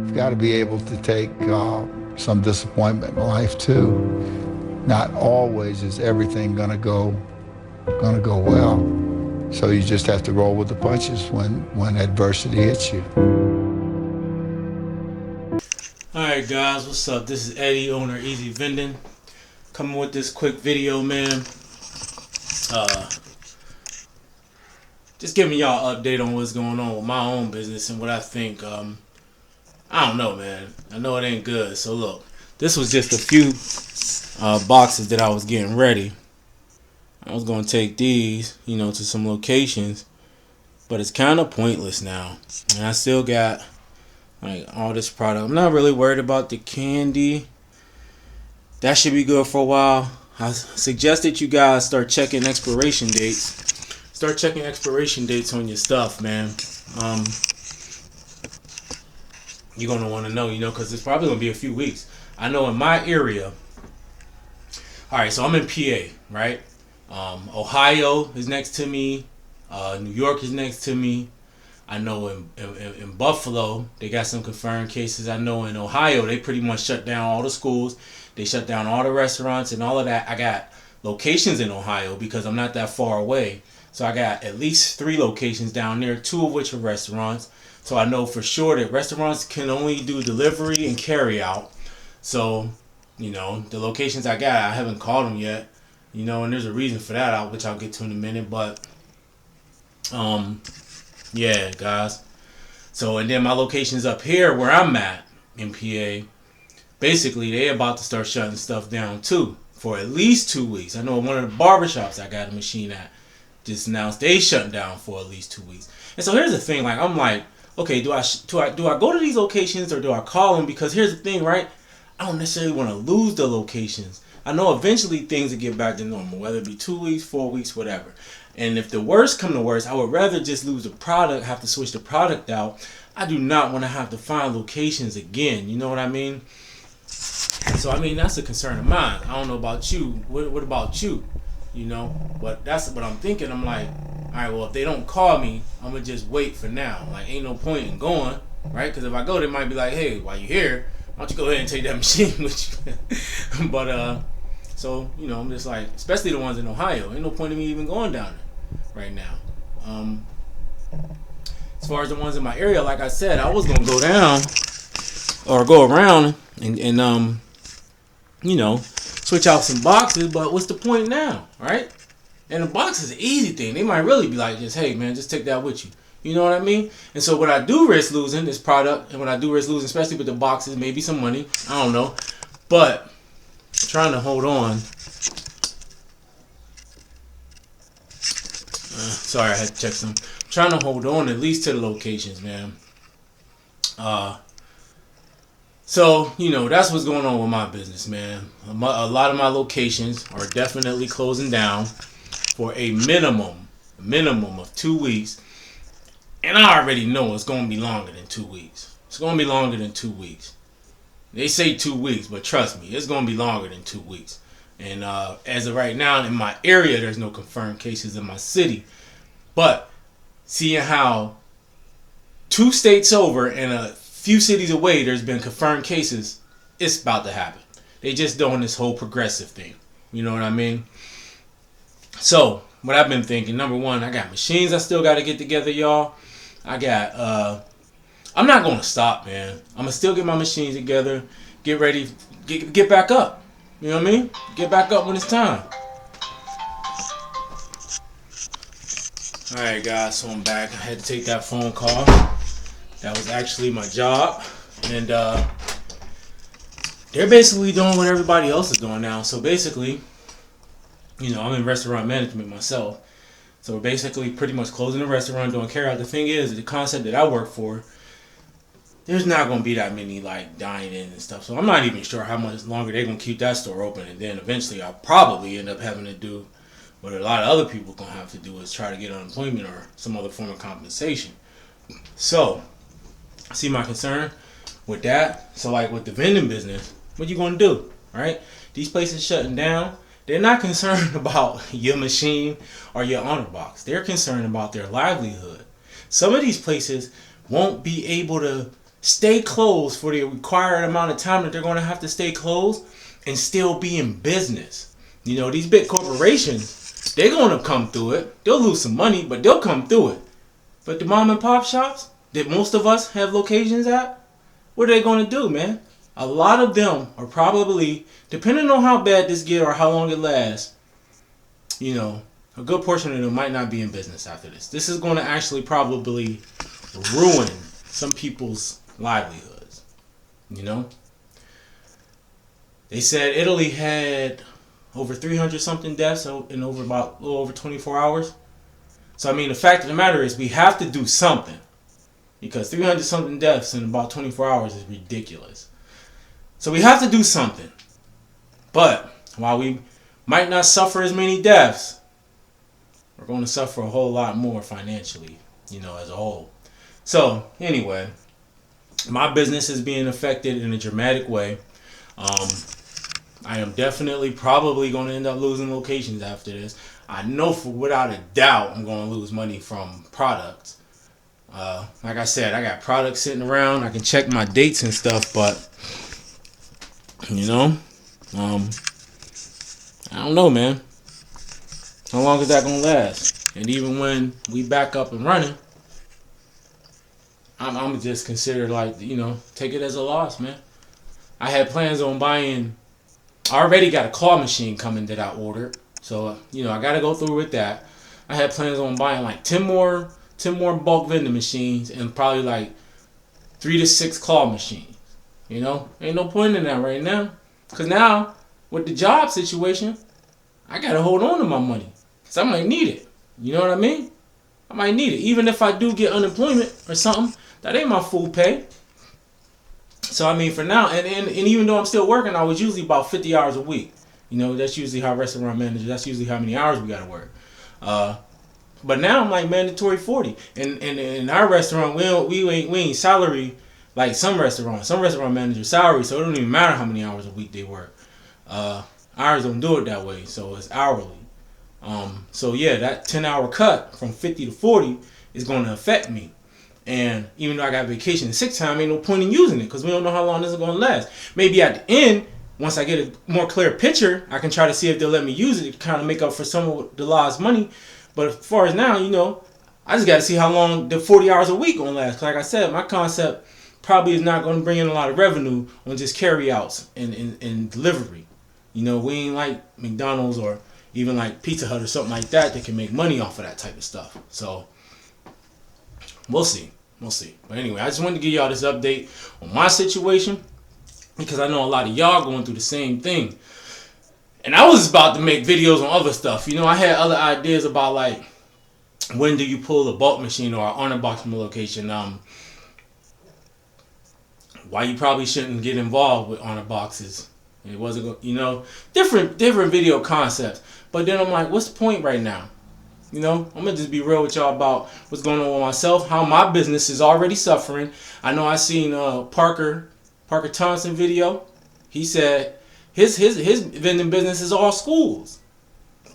You've got to be able to take some disappointment in life too. Not always is everything gonna go well. So you just have to roll with the punches when adversity hits you. Alright guys, what's up? This is Eddie, owner of Easy Vending. Coming with this quick video, man. Uh, just giving y'all an update on what's going on with my own business and what I think. I don't know, man. I know it ain't good. So look, this was just a few boxes that I was getting ready. I was gonna take these, to some locations, but it's kind of pointless now. And I still got like all this product. I'm not really worried about the candy. That should be good for a while. I suggest that you guys start checking expiration dates. Start checking expiration dates on your stuff, man. You're gonna want to know, because it's probably gonna be a few weeks. I know in my area. All right, so I'm in PA, right? Ohio is next to me. New York is next to me. I know in Buffalo, they got some confirmed cases. I know in Ohio, they pretty much shut down all the schools. They shut down all the restaurants and all of that. I got locations in Ohio because I'm not that far away. So I got at least 3 locations down there, 2 of which are restaurants. So I know for sure that restaurants can only do delivery and carry out. So, the locations I got, I haven't called them yet. And there's a reason for that, which I'll get to in a minute. But, yeah, guys. So, and then my locations up here where I'm at in PA, basically they about to start shutting stuff down too for at least 2 weeks. I know one of the barbershops I got a machine at just announced they shutting down for at least 2 weeks. And so here's the thing, I'm like, okay, do I go to these locations or do I call them? Because here's the thing, right? I don't necessarily want to lose the locations. I know eventually things will get back to normal, whether it be 2 weeks, 4 weeks, whatever. And if the worst come to worst, I would rather just lose the product, have to switch the product out. I do not want to have to find locations again. You know what I mean? So, that's a concern of mine. I don't know about you. What about you? But that's what I'm thinking. I'm like, all right, well, if they don't call me, I'm going to just wait for now. Like, ain't no point in going, right? Because if I go, they might be like, hey, while you here, why don't you go ahead and take that machine with you? But, so, I'm just like, especially the ones in Ohio, ain't no point in me even going down there right now. As far as the ones in my area, like I said, I was going to go down or go around and switch out some boxes, but what's the point now, right? And the box is an easy thing. They might really be like, hey, man, just take that with you. You know what I mean? And so what I do risk losing this product, and what I do risk losing, especially with the boxes, maybe some money, I don't know, but trying to hold on. Sorry, I had to check some. Trying to hold on at least to the locations, man. So, that's what's going on with my business, man. A lot of my locations are definitely closing down for a minimum of 2 weeks. And I already know it's going to be longer than 2 weeks. It's going to be longer than 2 weeks. They say 2 weeks, but trust me, it's going to be longer than 2 weeks. And as of right now, in my area, there's no confirmed cases in my city. But seeing how 2 states over and a few cities away there's been confirmed cases, it's about to happen. They just doing this whole progressive thing. You know what I mean? So, what I've been thinking, number one, I got machines I still got to get together, y'all. I got, I'm not going to stop, man. I'm going to still get my machines together, get ready, get back up. You know what I mean? Get back up when it's time. Alright, guys, so I'm back. I had to take that phone call. That was actually my job. And they're basically doing what everybody else is doing now. So basically, I'm in restaurant management myself. So we're basically pretty much closing the restaurant, doing carry out. The thing is, the concept that I work for, there's not going to be that many like dine-in and stuff. So I'm not even sure how much longer they're going to keep that store open. And then eventually I'll probably end up having to do what a lot of other people going to have to do, is try to get unemployment or some other form of compensation. So, see my concern with that? So like with the vending business, what you going to do, right? These places shutting down. They're not concerned about your machine or your honor box. They're concerned about their livelihood. Some of these places won't be able to stay closed for the required amount of time that they're going to have to stay closed and still be in business. You know, these big corporations, they're going to come through it. They'll lose some money, but they'll come through it. But the mom and pop shops that most of us have locations at, what are they going to do, man? A lot of them are probably, depending on how bad this gets or how long it lasts, you know, a good portion of them might not be in business after this. This is going to actually probably ruin some people's livelihoods, you know? They said Italy had over 300 something deaths in over about a little over 24 hours. So, I mean, the fact of the matter is we have to do something, because 300 something deaths in about 24 hours is ridiculous. So we have to do something. But while we might not suffer as many deaths, we're going to suffer a whole lot more financially, you know, as a whole. So, anyway, my business is being affected in a dramatic way. I am definitely probably going to end up losing locations after this. I know for without a doubt I'm going to lose money from products. Like I said, I got products sitting around. I can check my dates and stuff, but, you know, I don't know, man. How long is that going to last? And even when we back up and running, I'm just consider like, you know, take it as a loss, man. I had plans on buying, I already got a claw machine coming that I ordered. So, you know, I got to go through with that. I had plans on buying like 10 more bulk vending machines and probably like 3 to 6 claw machines. You know, ain't no point in that right now. Because now, with the job situation, I got to hold on to my money. Because I might need it. You know what I mean? I might need it. Even if I do get unemployment or something, that ain't my full pay. So, I mean, for now, and even though I'm still working, I was usually about 50 hours a week. You know, that's usually how restaurant managers, that's usually how many hours we got to work. But now I'm like mandatory 40. And in our restaurant, we ain't salary like some restaurants. Some restaurant managers salary, so it don't even matter how many hours a week they work. Ours don't do it that way, so it's hourly. So yeah, that 10-hour cut from 50 to 40 is going to affect me. And even though I got vacation and sick time, ain't no point in using it because we don't know how long this is going to last. Maybe at the end, once I get a more clear picture, I can try to see if they'll let me use it to kind of make up for some of the lost money. But as far as now, you know, I just got to see how long the 40 hours a week going to last. Like I said, my concept probably is not going to bring in a lot of revenue on just carry-outs and delivery. You know, we ain't like McDonald's or even like Pizza Hut or something like that can make money off of that type of stuff. So, we'll see. But anyway, I just wanted to give y'all this update on my situation because I know a lot of y'all going through the same thing. And I was about to make videos on other stuff. You know, I had other ideas about like when do you pull a bulk machine or an honor box from a location. Why you probably shouldn't get involved with honor boxes. It wasn't, you know, different video concepts. But then I'm like, what's the point right now? You know, I'm going to just be real with y'all about what's going on with myself, how my business is already suffering. I know I seen Parker Thompson video. He said his vending business is all schools.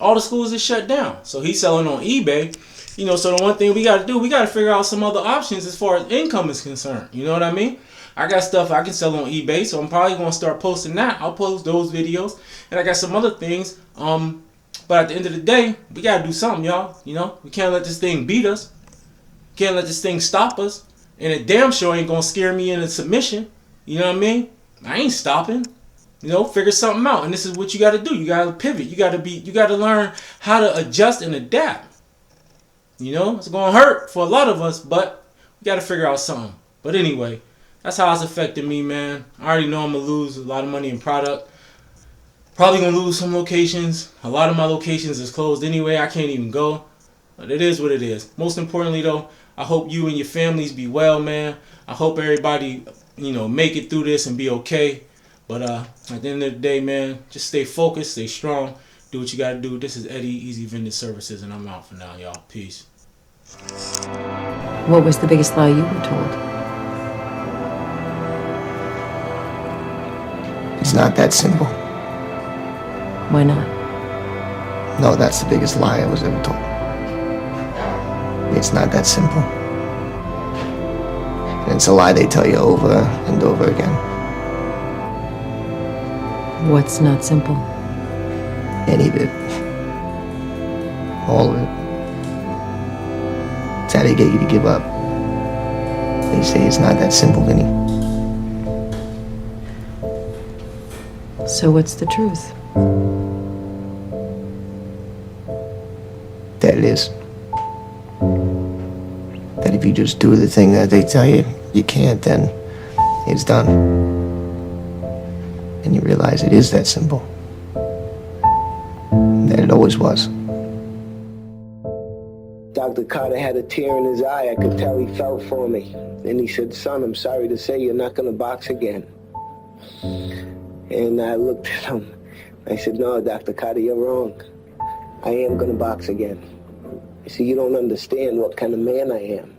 All the schools is shut down. So he's selling on eBay. You know, so the one thing we got to do, we got to figure out some other options as far as income is concerned. You know what I mean? I got stuff I can sell on eBay, so I'm probably going to start posting that. I'll post those videos. And I got some other things. But at the end of the day, we got to do something, y'all. You know, we can't let this thing beat us. Can't let this thing stop us. And it damn sure ain't going to scare me into submission. You know what I mean? I ain't stopping. You know, figure something out. And this is what you got to do. You got to pivot. You got to learn how to adjust and adapt. You know, it's going to hurt for a lot of us, but we got to figure out something. But anyway, that's how it's affecting me, man. I already know I'm going to lose a lot of money in product. Probably going to lose some locations. A lot of my locations is closed anyway. I can't even go. But it is what it is. Most importantly, though, I hope you and your families be well, man. I hope everybody, you know, make it through this and be okay. But at the end of the day, man, just stay focused, stay strong. Do what you got to do. This is Eddie, Easy Vending Services, and I'm out for now, y'all. Peace. What was the biggest lie you were told? It's not that simple. Why not? No, that's the biggest lie I was ever told. It's not that simple. And it's a lie they tell you over and over again. What's not simple? Any of it. All of it. It's how they get you to give up. They say it's not that simple, Vinny. So what's the truth? That it is. That if you just do the thing that they tell you you can't, then it's done. And you realize it is that simple. That it always was. Dr. Carter had a tear in his eye. I could tell he felt for me. And he said, "Son, I'm sorry to say you're not going to box again." And I looked at him. I said, "No, Dr. Carter, you're wrong. I am going to box again." He said, "You don't understand what kind of man I am."